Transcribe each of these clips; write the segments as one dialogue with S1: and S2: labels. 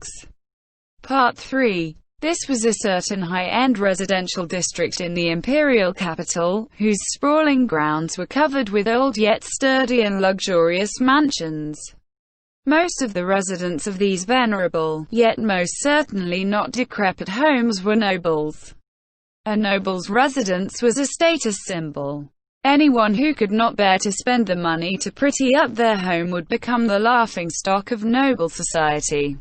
S1: books. Part 3. This was a certain high-end residential district in the imperial capital, whose sprawling grounds were covered with old yet sturdy and luxurious mansions. Most of the residents of these venerable, yet most certainly not decrepit homes were nobles. A noble's residence was a status symbol. Anyone who could not bear to spend the money to pretty up their home would become the laughingstock of noble society.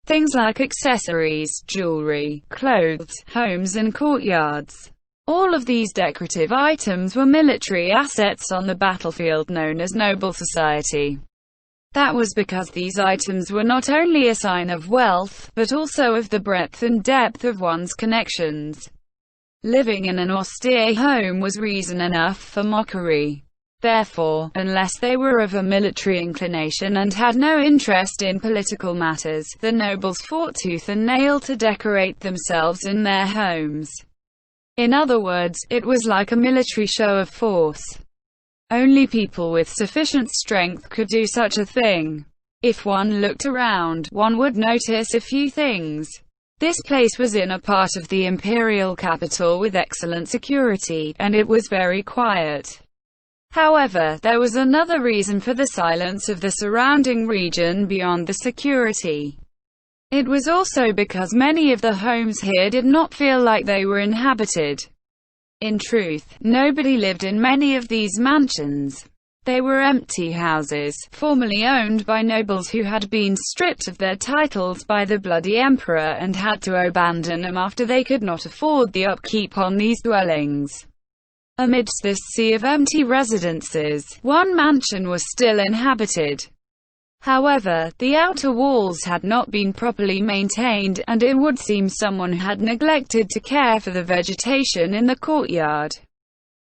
S1: Things like accessories, jewelry, clothes, homes and courtyards. All of these decorative items were military assets on the battlefield known as noble society. That was because these items were not only a sign of wealth, but also of the breadth and depth of one's connections. Living in an austere home was reason enough for mockery. Therefore, unless they were of a military inclination and had no interest in political matters, the nobles fought tooth and nail to decorate themselves in their homes. In other words, it was like a military show of force. Only people with sufficient strength could do such a thing. If one looked around, one would notice a few things. This place was in a part of the imperial capital with excellent security, and it was very quiet. However, there was another reason for the silence of the surrounding region beyond the security. It was also because many of the homes here did not feel like they were inhabited. In truth, nobody lived in many of these mansions. They were empty houses, formerly owned by nobles who had been stripped of their titles by the bloody emperor and had to abandon them after they could not afford the upkeep on these dwellings. Amidst this sea of empty residences, one mansion was still inhabited. However, the outer walls had not been properly maintained, and it would seem someone had neglected to care for the vegetation in the courtyard.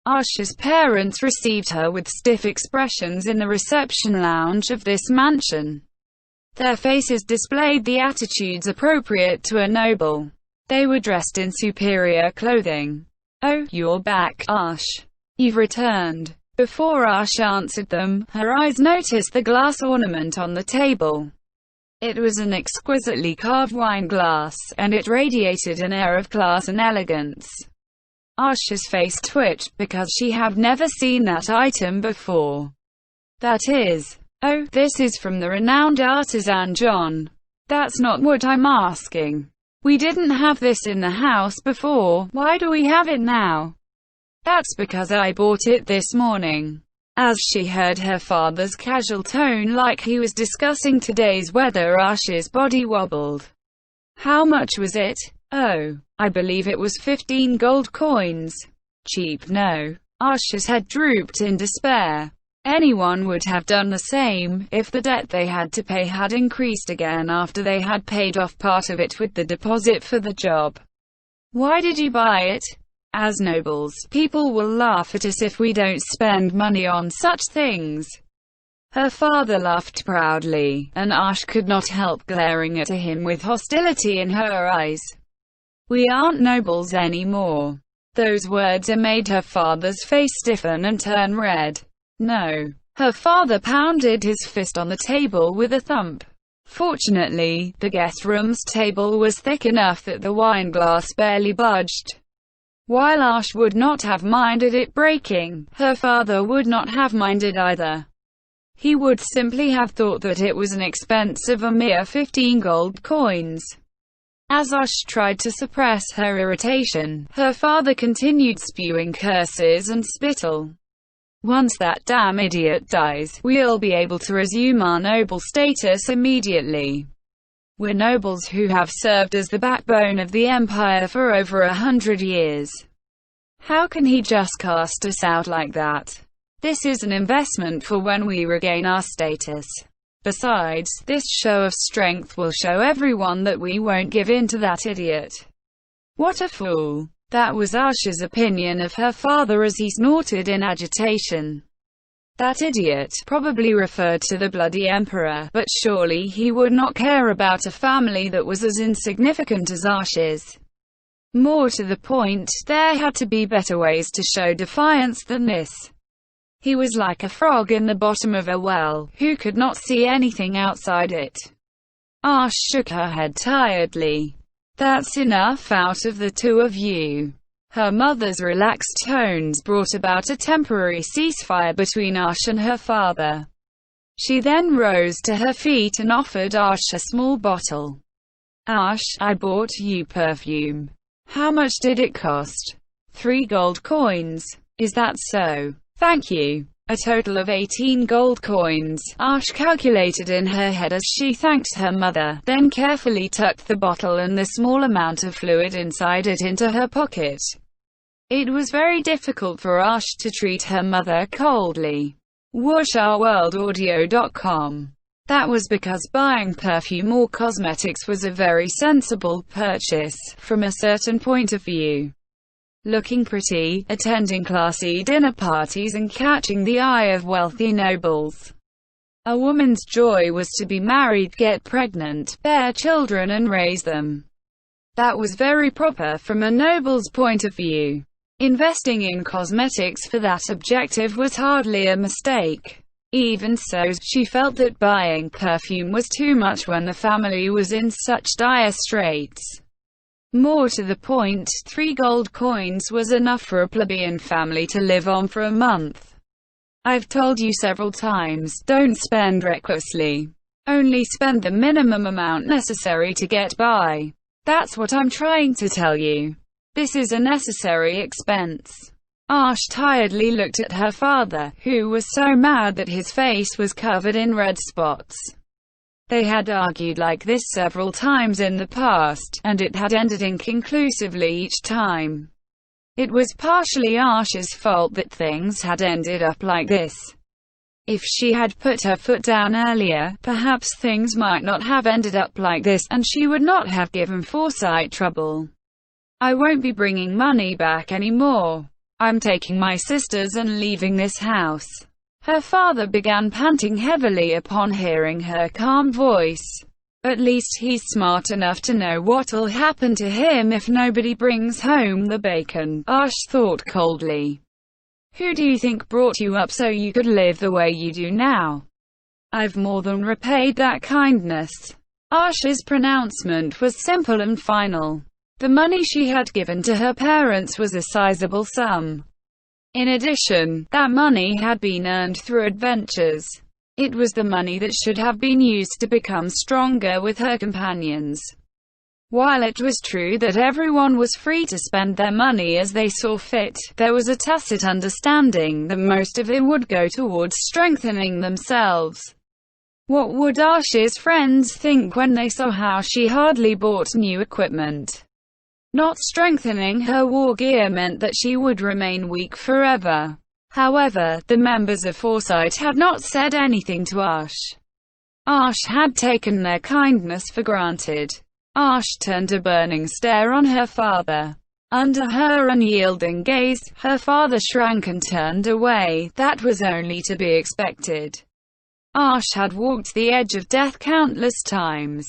S1: Asha's parents received her with stiff expressions in the reception lounge of this mansion. Their faces displayed the attitudes appropriate to a noble. They were dressed in superior clothing. "Oh, you're back, Ash. You've returned." Before Ash answered them, her eyes noticed the glass ornament on the table. It was an exquisitely carved wine glass, and it radiated an air of class and elegance. Asha's face twitched, because she had never seen that item before. "That is... Oh, this is from the renowned artisan John. That's not what I'm asking. We didn't have this in the house before, why do we have it now?" "That's because I bought it this morning." As she heard her father's casual tone like he was discussing today's weather, Asha's body wobbled. "How much was it?" "Oh, I believe it was 15 gold coins. Cheap, no." Asha's head drooped in despair. Anyone would have done the same, if the debt they had to pay had increased again after they had paid off part of it with the deposit for the job. "Why did you buy it?" "As nobles, people will laugh at us if we don't spend money on such things." Her father laughed proudly, and Ash could not help glaring at him with hostility in her eyes. "We aren't nobles anymore." Those words made her father's face stiffen and turn red. "No." Her father pounded his fist on the table with a thump. Fortunately, the guest room's table was thick enough that the wine glass barely budged. While Ash would not have minded it breaking, her father would not have minded either. He would simply have thought that it was an expense of a mere 15 gold coins. As Ash tried to suppress her irritation, her father continued spewing curses and spittle. "Once that damn idiot dies, we'll be able to resume our noble status immediately. We're nobles who have served as the backbone of the empire for over 100 years. How can he just cast us out like that? This is an investment for when we regain our status. Besides, this show of strength will show everyone that we won't give in to that idiot." "What a fool." That was Asha's opinion of her father as he snorted in agitation. That idiot probably referred to the bloody emperor, but surely he would not care about a family that was as insignificant as Asha's. More to the point, there had to be better ways to show defiance than this. He was like a frog in the bottom of a well, who could not see anything outside it. Ash shook her head tiredly. That's enough out of the two of you. Her mother's relaxed tones brought about a temporary ceasefire between Ash and her father. She then rose to her feet and offered Ash a small bottle. Ash, I bought you perfume. How much did it cost? 3 gold coins. Is that so? Thank you. A total of 18 gold coins, Ash calculated in her head as she thanked her mother, then carefully tucked the bottle and the small amount of fluid inside it into her pocket. It was very difficult for Ash to treat her mother coldly. WashOurWorldAudio.com. That was because buying perfume or cosmetics was a very sensible purchase, from a certain point of view. Looking pretty, attending classy dinner parties and catching the eye of wealthy nobles. A woman's joy was to be married, get pregnant, bear children and raise them. That was very proper from a noble's point of view. Investing in cosmetics for that objective was hardly a mistake. Even so, she felt that buying perfume was too much when the family was in such dire straits. More to the point, 3 gold coins was enough for a plebeian family to live on for a month. I've told you several times, don't spend recklessly. Only spend the minimum amount necessary to get by. That's what I'm trying to tell you. This is a necessary expense. Ash tiredly looked at her father, who was so mad that his face was covered in red spots. They had argued like this several times in the past, and it had ended inconclusively each time. It was partially Ash's fault that things had ended up like this. If she had put her foot down earlier, perhaps things might not have ended up like this, and she would not have given Foresight trouble. I won't be bringing money back anymore. I'm taking my sisters and leaving this house. Her father began panting heavily upon hearing her calm voice. At least he's smart enough to know what'll happen to him if nobody brings home the bacon, Ash thought coldly. Who do you think brought you up so you could live the way you do now? I've more than repaid that kindness. Ash's pronouncement was simple and final. The money she had given to her parents was a sizable sum. In addition, that money had been earned through adventures. It was the money that should have been used to become stronger with her companions. While it was true that everyone was free to spend their money as they saw fit, there was a tacit understanding that most of it would go towards strengthening themselves. What would Ash's friends think when they saw how she hardly bought new equipment? Not strengthening her war gear meant that she would remain weak forever. However, the members of Foresight had not said anything to Ash. Ash had taken their kindness for granted. Ash turned a burning stare on her father. Under her unyielding gaze, her father shrank and turned away. That was only to be expected. Ash had walked the edge of death countless times.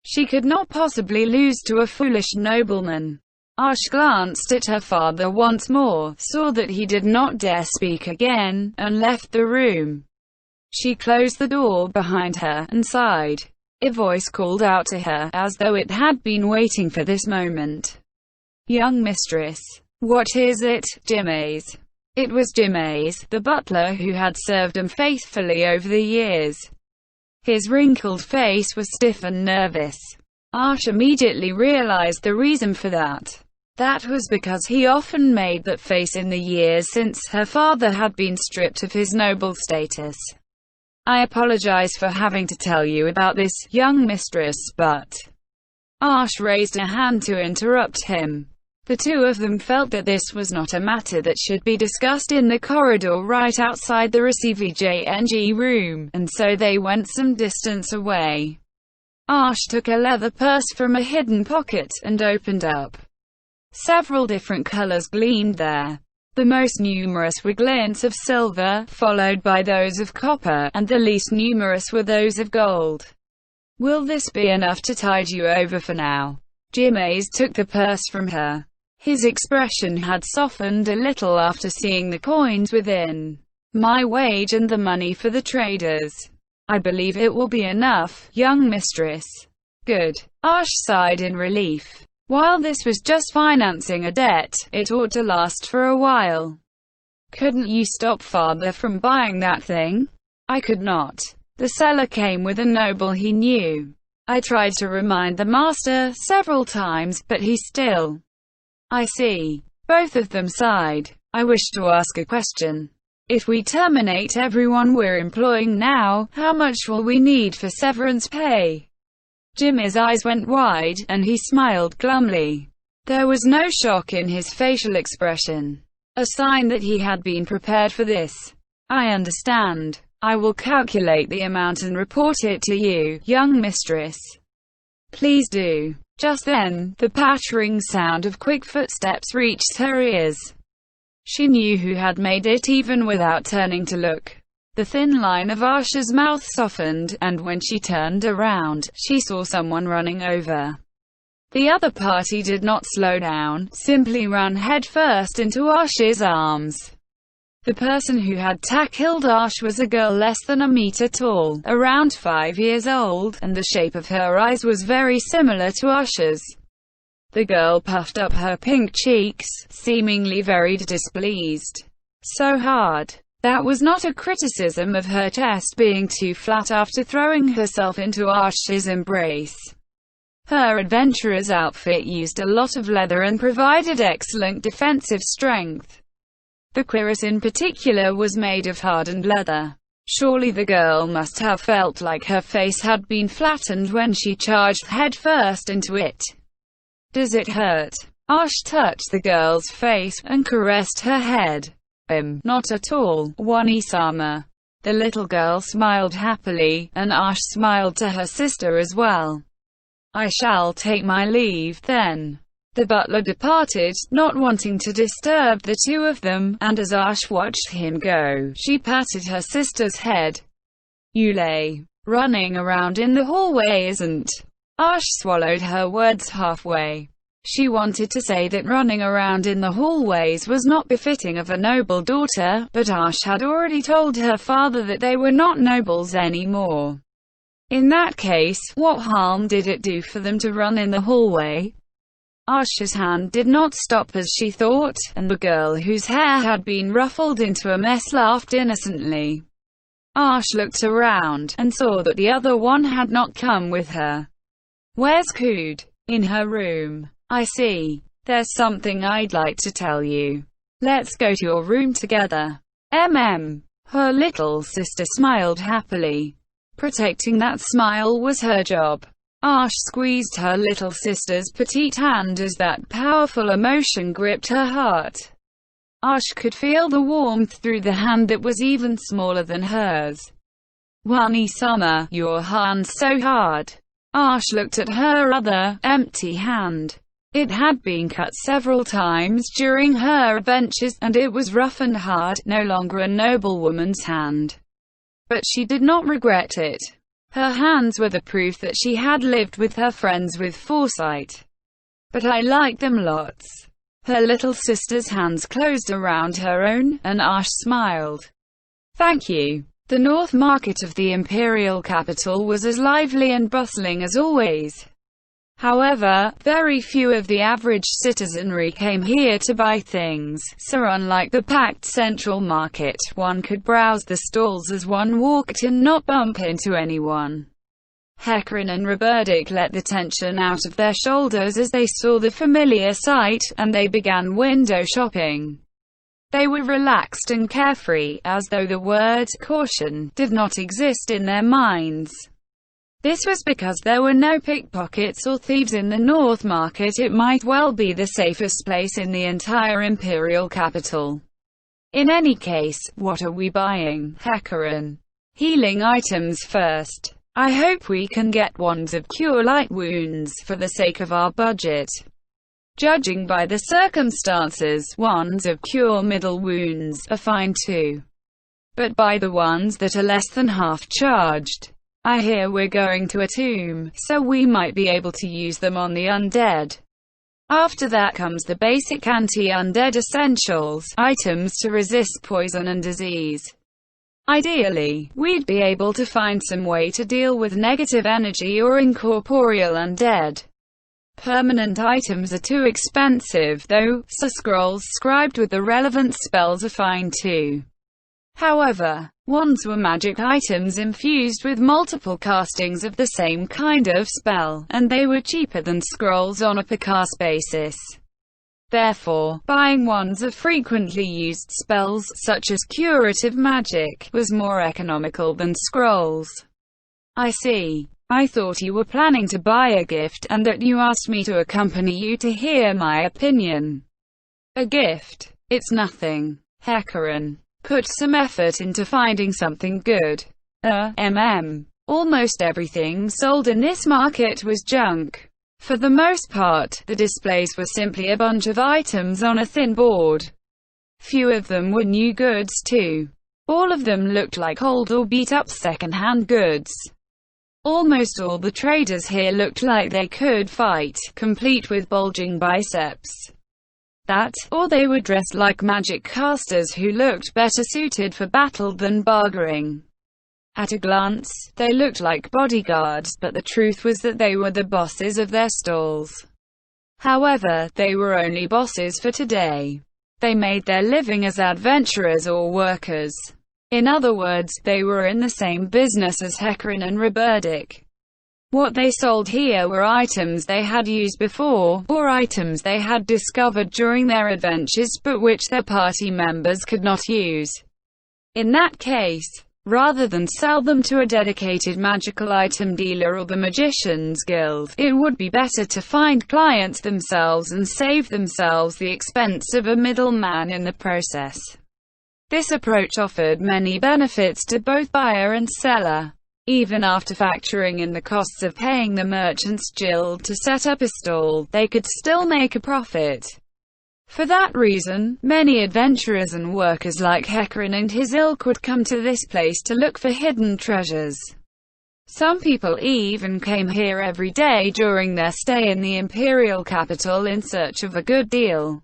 S1: She could not possibly lose to a foolish nobleman. Ash glanced at her father once more, saw that he did not dare speak again, and left the room. She closed the door behind her, and sighed. A voice called out to her, as though it had been waiting for this moment. Young mistress. What is it, Jimaze? It was Jimaze, the butler who had served him faithfully over the years. His wrinkled face was stiff and nervous. Ash immediately realized the reason for that. That was because he often made that face in the years since her father had been stripped of his noble status. I apologize for having to tell you about this, young mistress, but... Ash raised a hand to interrupt him. The two of them felt that this was not a matter that should be discussed in the corridor right outside the RCVJNG room, and so they went some distance away. Ash took a leather purse from a hidden pocket, and opened up. Several different colors gleamed there. The most numerous were glints of silver, followed by those of copper, and the least numerous were those of gold. Will this be enough to tide you over for now? Jimaze took the purse from her. His expression had softened a little after seeing the coins within. My wage and the money for the traders. I believe it will be enough, young mistress. Good. Ash sighed in relief. While this was just financing a debt, it ought to last for a while. Couldn't you stop father from buying that thing? I could not. The seller came with a noble he knew. I tried to remind the master several times, but he still. I see. Both of them sighed. I wish to ask a question. If we terminate everyone we're employing now, how much will we need for severance pay? Jimmy's eyes went wide, and he smiled glumly. There was no shock in his facial expression. A sign that he had been prepared for this. I understand. I will calculate the amount and report it to you, young mistress. Please do. Just then, the pattering sound of quick footsteps reached her ears. She knew who had made it even without turning to look. The thin line of Asha's mouth softened, and when she turned around, she saw someone running over. The other party did not slow down, simply ran headfirst into Asha's arms. The person who had tackled Ash was a girl less than a meter tall, around 5 years old, and the shape of her eyes was very similar to Asha's. The girl puffed up her pink cheeks, seemingly very displeased. So hard. That was not a criticism of her chest being too flat after throwing herself into Ash's embrace. Her adventurer's outfit used a lot of leather and provided excellent defensive strength. The cuirass in particular was made of hardened leather. Surely the girl must have felt like her face had been flattened when she charged headfirst into it. Does it hurt? Ash touched the girl's face, and caressed her head. Not at all, Wani-sama. The little girl smiled happily, and Ash smiled to her sister as well. I shall take my leave, then. The butler departed, not wanting to disturb the two of them, and as Ash watched him go, she patted her sister's head. You lay running around in the hallway isn't. Ash swallowed her words halfway. She wanted to say that running around in the hallways was not befitting of a noble daughter, but Ash had already told her father that they were not nobles anymore. In that case, what harm did it do for them to run in the hallway? Ash's hand did not stop as she thought, and the girl whose hair had been ruffled into a mess laughed innocently. Ash looked around, and saw that the other one had not come with her. Where's Kud? In her room. I see. There's something I'd like to tell you. Let's go to your room together. Her little sister smiled happily. Protecting that smile was her job. Ash squeezed her little sister's petite hand as that powerful emotion gripped her heart. Ash could feel the warmth through the hand that was even smaller than hers. Wani-sama, your hand's so hard. Ash looked at her other, empty hand. It had been cut several times during her adventures, and it was rough and hard, no longer a noblewoman's hand. But she did not regret it. Her hands were the proof that she had lived with her friends with foresight. But I like them lots. Her little sister's hands closed around her own, and Ash smiled. Thank you. The North Market of the imperial capital was as lively and bustling as always. However, very few of the average citizenry came here to buy things, so unlike the packed central market, one could browse the stalls as one walked and not bump into anyone. Hecarim and Roberdic let the tension out of their shoulders as they saw the familiar sight, and they began window shopping. They were relaxed and carefree, as though the word caution did not exist in their minds. This was because there were no pickpockets or thieves in the North Market. It might well be the safest place in the entire imperial capital. In any case, what are we buying, Hecarim? Healing items first. I hope we can get wands of cure light wounds, for the sake of our budget. Judging by the circumstances, wands of cure middle wounds are fine too. But buy the ones that are less than half charged. I hear we're going to a tomb, so we might be able to use them on the undead. After that comes the basic anti-undead essentials, items to resist poison and disease. Ideally, we'd be able to find some way to deal with negative energy or incorporeal undead. Permanent items are too expensive, though, so scrolls scribed with the relevant spells are fine too. However, wands were magic items infused with multiple castings of the same kind of spell, and they were cheaper than scrolls on a per-cast basis. Therefore, buying wands of frequently used spells, such as curative magic, was more economical than scrolls. I see. I thought you were planning to buy a gift, and that you asked me to accompany you to hear my opinion. A gift? It's nothing. Hecarim put some effort into finding something good. Almost everything sold in this market was junk. For the most part, the displays were simply a bunch of items on a thin board. Few of them were new goods too. All of them looked like old or beat-up second-hand goods. Almost all the traders here looked like they could fight, complete with bulging biceps. That, or they were dressed like magic casters who looked better suited for battle than bargaining. At a glance, they looked like bodyguards, but the truth was that they were the bosses of their stalls. However, they were only bosses for today. They made their living as adventurers or workers. In other words, they were in the same business as Hecarim and Roberdic. What they sold here were items they had used before, or items they had discovered during their adventures but which their party members could not use. In that case, rather than sell them to a dedicated magical item dealer or the Magician's Guild, it would be better to find clients themselves and save themselves the expense of a middleman in the process. This approach offered many benefits to both buyer and seller. Even after factoring in the costs of paying the merchant's guild to set up a stall, they could still make a profit. For that reason, many adventurers and workers like Hecarim and his ilk would come to this place to look for hidden treasures. Some people even came here every day during their stay in the imperial capital in search of a good deal.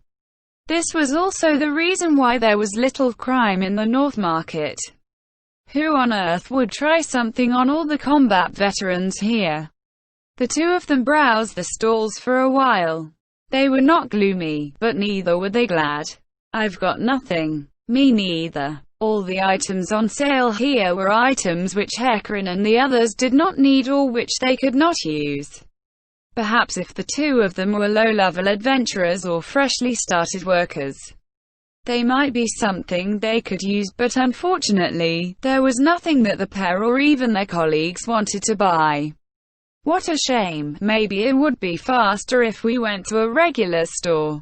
S1: This was also the reason why there was little crime in the North Market. Who on earth would try something on all the combat veterans here? The two of them browsed the stalls for a while. They were not gloomy, but neither were they glad. I've got nothing. Me neither. All the items on sale here were items which Hecarim and the others did not need or which they could not use. Perhaps if the two of them were low-level adventurers or freshly started workers, they might be something they could use, but unfortunately, there was nothing that the pair or even their colleagues wanted to buy. What a shame. Maybe it would be faster if we went to a regular store.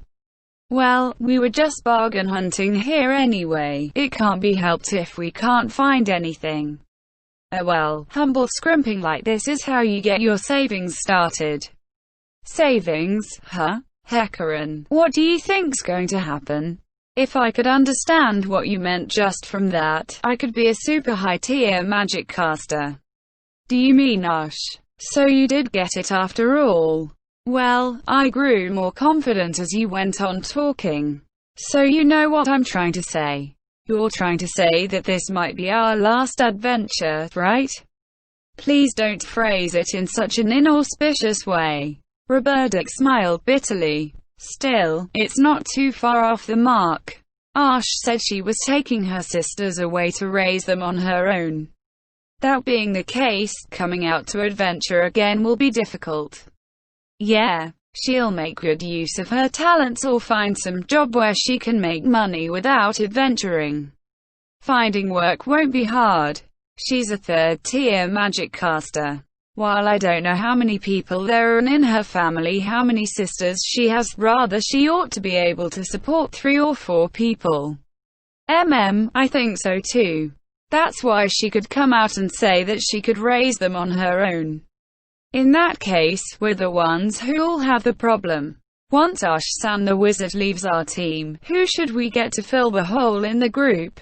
S1: Well, we were just bargain hunting here anyway. It can't be helped if we can't find anything. Well, humble scrimping like this is how you get your savings started. Savings, huh? Hecarim, what do you think's going to happen? If I could understand what you meant just from that, I could be a super high-tier magic caster. Do you mean Ush? So you did get it after all. Well, I grew more confident as you went on talking. So you know what I'm trying to say. You're trying to say that this might be our last adventure, right? Please don't phrase it in such an inauspicious way. Roberdic smiled bitterly. Still, it's not too far off the mark. Ash said she was taking her sisters away to raise them on her own. That being the case, coming out to adventure again will be difficult. Yeah, she'll make good use of her talents or find some job where she can make money without adventuring. Finding work won't be hard. She's a third-tier magic caster. While I don't know how many people there are and in her family how many sisters she has, rather she ought to be able to support 3 or 4 people. I think so too. That's why she could come out and say that she could raise them on her own. In that case, we're the ones who'll have the problem. Once Ash-san the wizard leaves our team, who should we get to fill the hole in the group?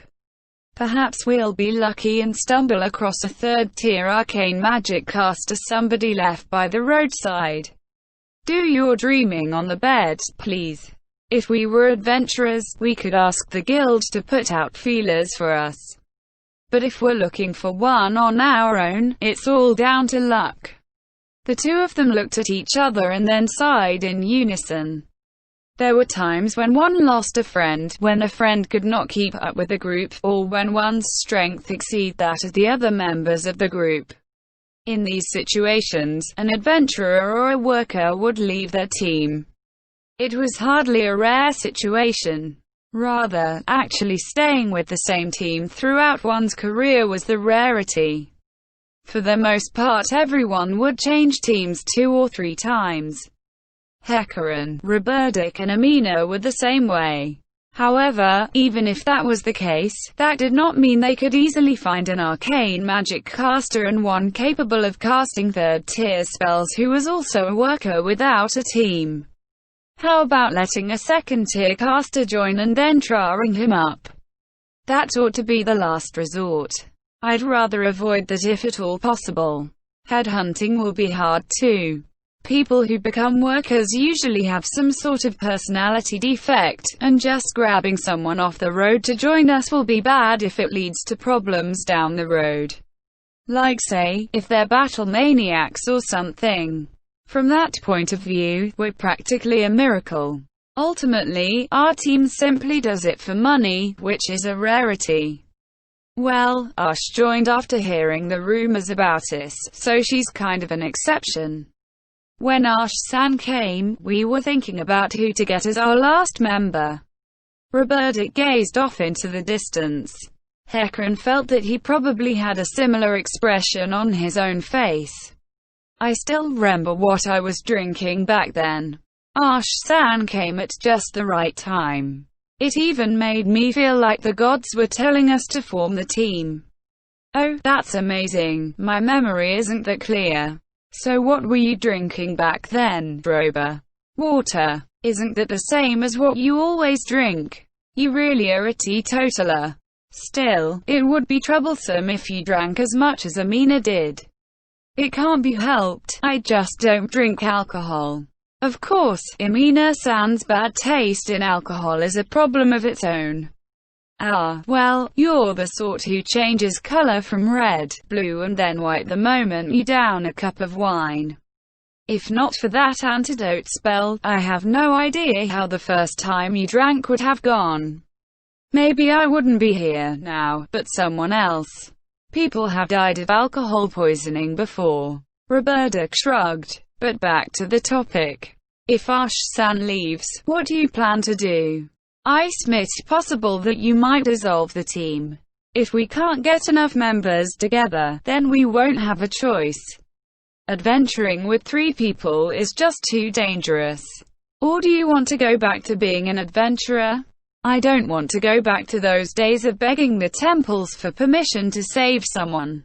S1: Perhaps we'll be lucky and stumble across a third-tier arcane magic caster, somebody left by the roadside. Do your dreaming on the bed, please. If we were adventurers, we could ask the guild to put out feelers for us. But if we're looking for one on our own, it's all down to luck." The two of them looked at each other and then sighed in unison. There were times when one lost a friend, when a friend could not keep up with the group, or when one's strength exceeded that of the other members of the group. In these situations, an adventurer or a worker would leave their team. It was hardly a rare situation. Rather, actually staying with the same team throughout one's career was the rarity. For the most part, everyone would change teams 2 or 3 times. Hecarim, Robertic and Amina were the same way. However, even if that was the case, that did not mean they could easily find an arcane magic caster and one capable of casting 3rd-tier spells who was also a worker without a team. How about letting a 2nd-tier caster join and then trying him up? That ought to be the last resort. I'd rather avoid that if at all possible. Headhunting will be hard too. People who become workers usually have some sort of personality defect, and just grabbing someone off the road to join us will be bad if it leads to problems down the road. Like say, if they're battle maniacs or something. From that point of view, we're practically a miracle. Ultimately, our team simply does it for money, which is a rarity. Well, Ash joined after hearing the rumors about us, so she's kind of an exception. When Ash-san came, we were thinking about who to get as our last member. Robertic gazed off into the distance. Hecarim felt that he probably had a similar expression on his own face. I still remember what I was drinking back then. Ash-san came at just the right time. It even made me feel like the gods were telling us to form the team. Oh, that's amazing. My memory isn't that clear. So what were you drinking back then, Droba? Water. Isn't that the same as what you always drink? You really are a teetotaler. Still, it would be troublesome if you drank as much as Amina did. It can't be helped, I just don't drink alcohol. Of course, Amina-san's bad taste in alcohol is a problem of its own. Ah, well, you're the sort who changes color from red, blue and then white the moment you down a cup of wine. If not for that antidote spell, I have no idea how the first time you drank would have gone. Maybe I wouldn't be here now, but someone else. People have died of alcohol poisoning before. Robertic shrugged. But back to the topic. If Ash-san leaves, what do you plan to do? It's possible that you might dissolve the team. If we can't get enough members together, then we won't have a choice. Adventuring with 3 people is just too dangerous. Or do you want to go back to being an adventurer? I don't want to go back to those days of begging the temples for permission to save someone.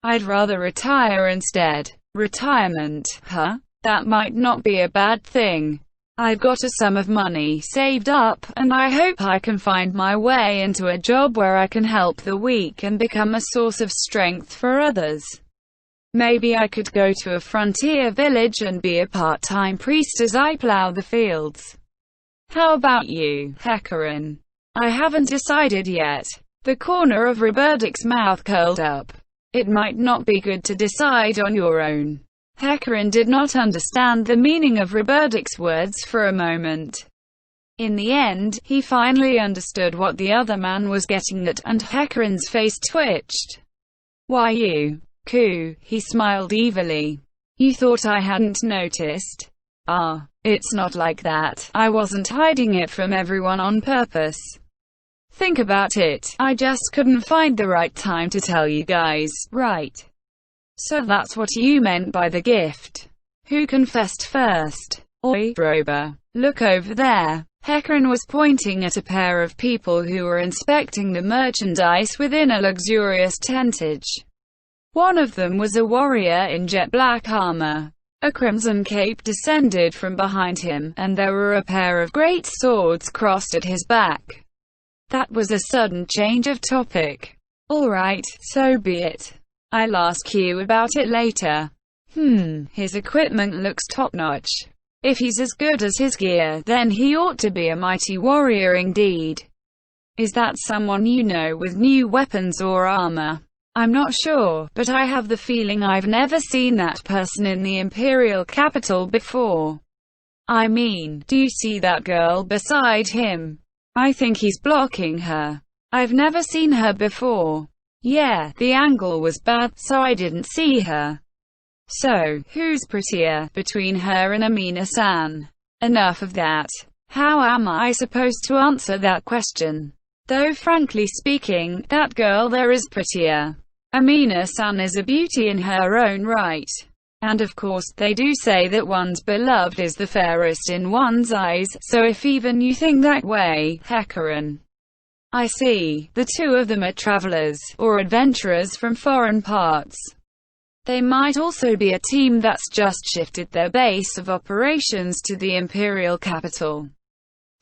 S1: I'd rather retire instead. Retirement, huh? That might not be a bad thing. I've got a sum of money saved up, and I hope I can find my way into a job where I can help the weak and become a source of strength for others. Maybe I could go to a frontier village and be a part-time priest as I plow the fields. How about you, Hecarim? I haven't decided yet. The corner of Robertic's mouth curled up. It might not be good to decide on your own. Hecarim did not understand the meaning of Robertic's words for a moment. In the end, he finally understood what the other man was getting at, and Hecarim's face twitched. Why you? Ku, he smiled evilly. You thought I hadn't noticed? Ah, it's not like that. I wasn't hiding it from everyone on purpose. Think about it, I just couldn't find the right time to tell you guys, right? So that's what you meant by the gift. Who confessed first? Oi, Droba. Look over there. Hecarim was pointing at a pair of people who were inspecting the merchandise within a luxurious tentage. One of them was a warrior in jet black armor. A crimson cape descended from behind him, and there were a pair of great swords crossed at his back. That was a sudden change of topic. Alright, so be it. I'll ask you about it later. His equipment looks top-notch. If he's as good as his gear, then he ought to be a mighty warrior indeed. Is that someone you know with new weapons or armor? I'm not sure, but I have the feeling I've never seen that person in the imperial capital before. I mean, do you see that girl beside him? I think he's blocking her. I've never seen her before. Yeah, the angle was bad, so I didn't see her. So, who's prettier, between her and Amina-san? Enough of that. How am I supposed to answer that question? Though frankly speaking, that girl there is prettier. Amina-san is a beauty in her own right. And of course, they do say that one's beloved is the fairest in one's eyes, so if even you think that way, Hecarim. I see. The two of them are travelers, or adventurers from foreign parts. They might also be a team that's just shifted their base of operations to the imperial capital.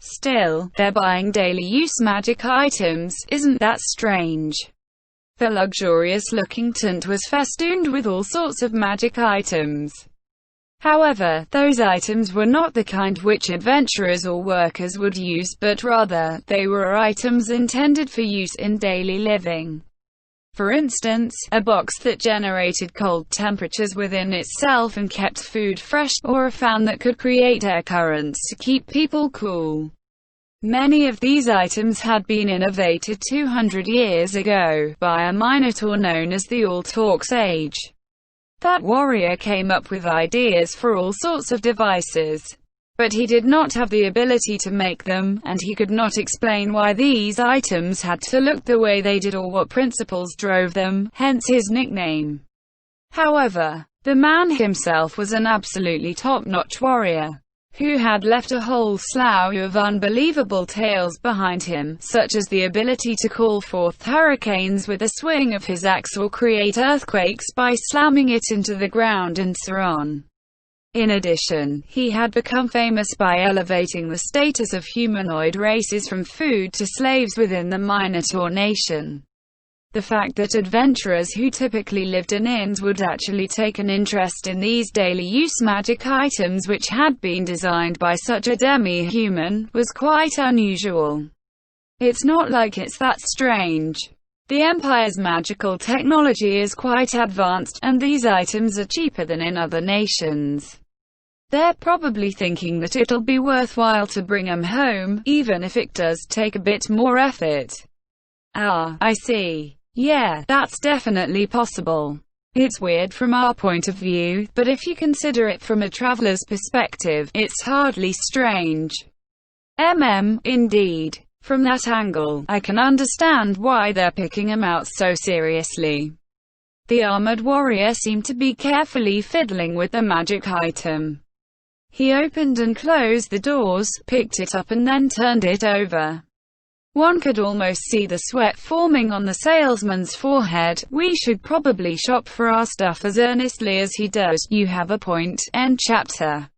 S1: Still, they're buying daily use magic items, isn't that strange? The luxurious-looking tent was festooned with all sorts of magic items. However, those items were not the kind which adventurers or workers would use, but rather, they were items intended for use in daily living. For instance, a box that generated cold temperatures within itself and kept food fresh, or a fan that could create air currents to keep people cool. Many of these items had been innovated 200 years ago, by a minotaur known as the All-Talk Sage. That warrior came up with ideas for all sorts of devices. But he did not have the ability to make them, and he could not explain why these items had to look the way they did or what principles drove them, hence his nickname. However, the man himself was an absolutely top-notch warrior, who had left a whole slew of unbelievable tales behind him, such as the ability to call forth hurricanes with a swing of his axe or create earthquakes by slamming it into the ground and so on. In addition, he had become famous by elevating the status of humanoid races from food to slaves within the Minotaur nation. The fact that adventurers who typically lived in inns would actually take an interest in these daily-use magic items which had been designed by such a demi-human, was quite unusual. It's not like it's that strange. The Empire's magical technology is quite advanced, and these items are cheaper than in other nations. They're probably thinking that it'll be worthwhile to bring 'em home, even if it does take a bit more effort. Ah, I see. Yeah, that's definitely possible. It's weird from our point of view, but if you consider it from a traveler's perspective, it's hardly strange. Indeed. From that angle, I can understand why they're picking him out so seriously. The armored warrior seemed to be carefully fiddling with the magic item. He opened and closed the doors, picked it up and then turned it over. One could almost see the sweat forming on the salesman's forehead. We should probably shop for our stuff as earnestly as he does. You have a point. End chapter.